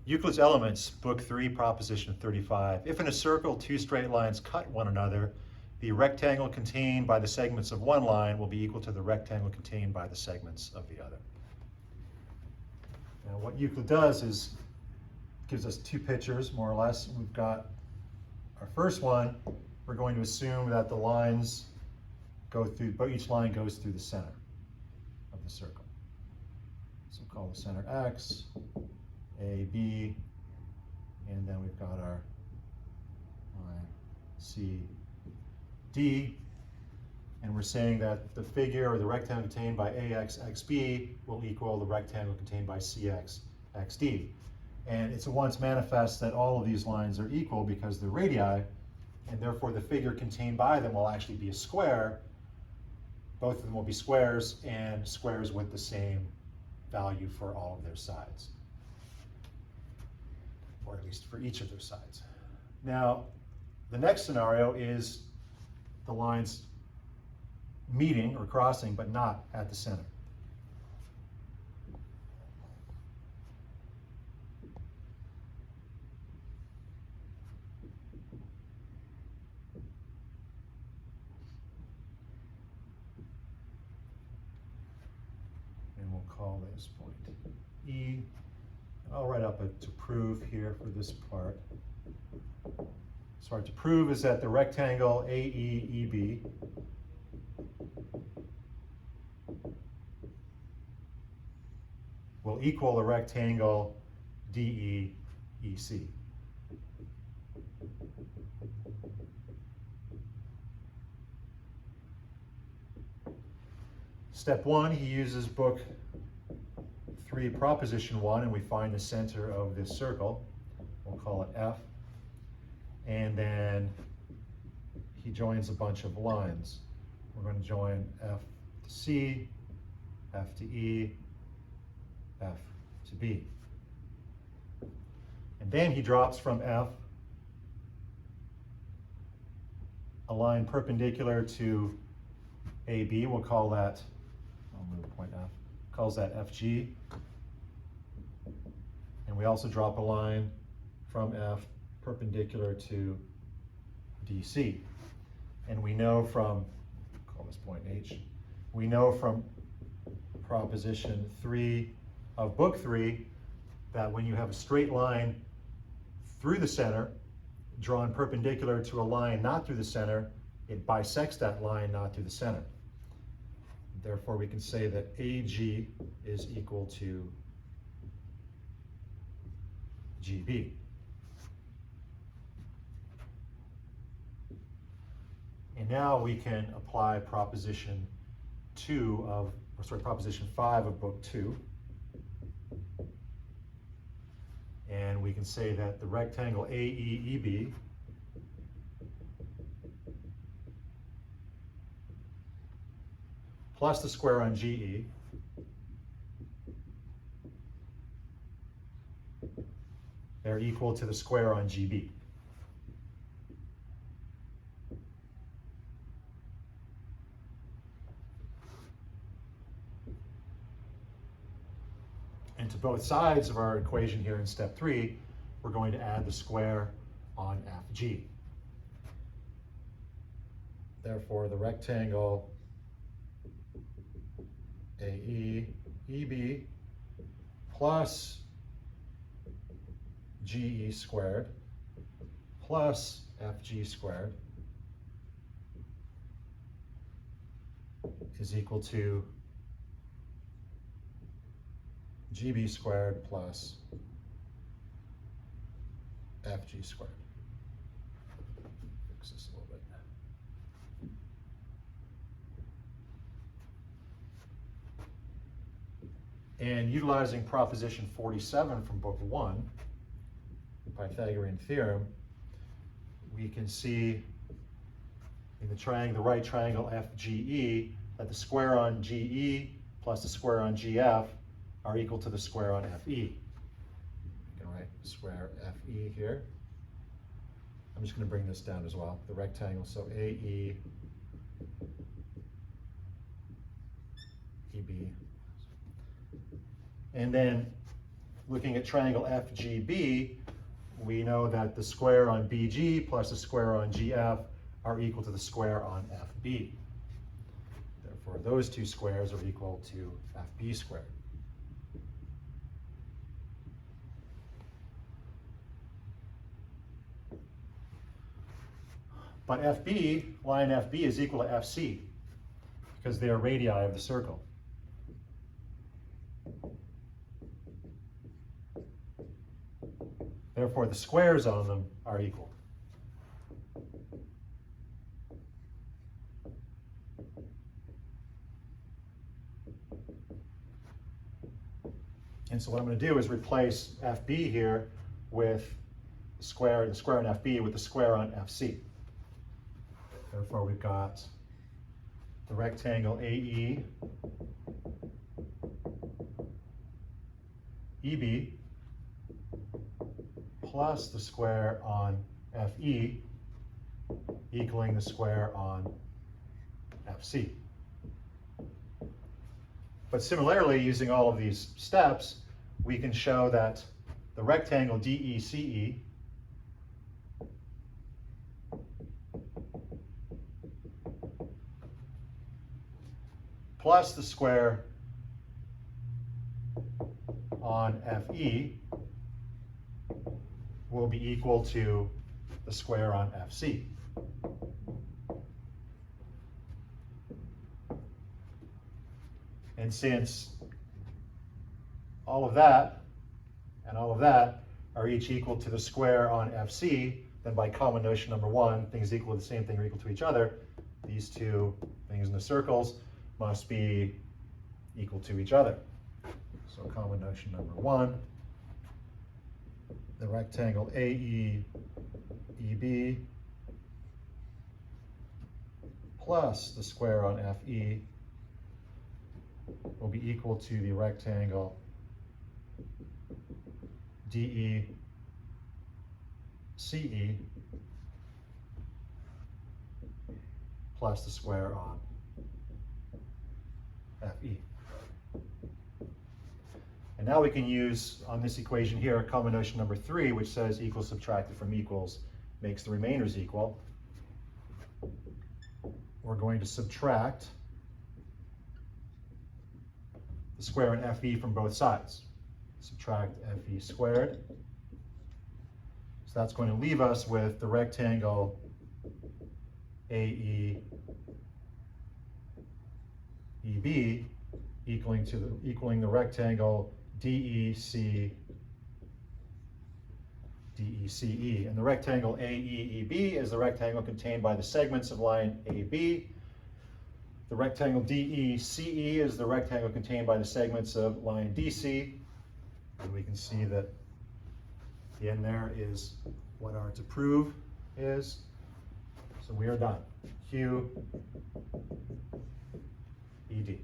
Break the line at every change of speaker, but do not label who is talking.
Euclid's Elements, Book 3, Proposition 35. If in a circle two straight lines cut one another, the rectangle contained by the segments of one line will be equal to the rectangle contained by the segments of the other. Now what Euclid does is gives us two pictures, more or less. We've got our first one. We're going to assume that the lines go through, but each line goes through the center of the circle. So we'll call the center X, A, B, and then we've got our line C, D, and we're saying that the figure or the rectangle contained by AX, XB will equal the rectangle contained by CX, XD. And it's once manifest that all of these lines are equal because they're radii, and therefore the figure contained by them will actually be a square. Both of them will be squares, and squares with the same value for all of their sides, or at least for each of their sides. Now, the next scenario is the lines meeting or crossing, but not at the center. And we'll call this point E. I'll write up a to prove here for this part. So our to prove is that the rectangle AEEB will equal the rectangle DEEC. Step 1, he uses book 3, proposition 1, and we find the center of this circle. We'll call it F. And then he joins a bunch of lines. We're going to join F to C, F to E, F to B. And then he drops from F a line perpendicular to AB. We'll call that, I'll move the point F, calls that FG. And we also drop a line from F perpendicular to DC. And we know from, call this point H, we know from proposition 3 of book 3 that when you have a straight line through the center, drawn perpendicular to a line not through the center, it bisects that line not through the center. Therefore, we can say that AG is equal to GB. And now we can apply proposition 5 of book 2. And we can say that the rectangle AEEB plus the square on GE they're equal to the square on GB. And to both sides of our equation here in step 3, we're going to add the square on FG. Therefore, the rectangle AEEB plus GE squared plus FG squared is equal to GB squared plus FG squared. Fix this a little bit. And utilizing proposition 47 from book 1, the Pythagorean theorem, we can see in the right triangle FGE that the square on GE plus the square on GF are equal to the square on FE. You can write square FE here. I'm just going to bring this down as well, the rectangle. So AE, EB. And then looking at triangle FGB, we know that the square on BG plus the square on GF are equal to the square on FB. Therefore, those two squares are equal to FB squared. But FB, line FB, is equal to FC because they are radii of the circle. Therefore, the squares on them are equal. And so what I'm going to do is replace FB here with the square on FB with the square on FC. Therefore, we've got the rectangle AE, EB, plus the square on FE equaling the square on FC. But similarly, using all of these steps, we can show that the rectangle DECE plus the square on FE will be equal to the square on FC. And since all of that and all of that are each equal to the square on FC, then by common notion number one, things equal to the same thing or equal to each other, these two things in the circles must be equal to each other. So common notion number one, the rectangle AEEB plus the square on FE will be equal to the rectangle DECE plus the square on FE. And now we can use, on this equation here, common notion number three, which says equals subtracted from equals makes the remainders equal. We're going to subtract the square on FE from both sides. Subtract FE squared. So that's going to leave us with the rectangle AEEB equaling the rectangle DECE. And the rectangle AEEB is the rectangle contained by the segments of line AB. The rectangle DECE is the rectangle contained by the segments of line DC. And we can see that the end there is what our to prove is. So we are done. Q, ED.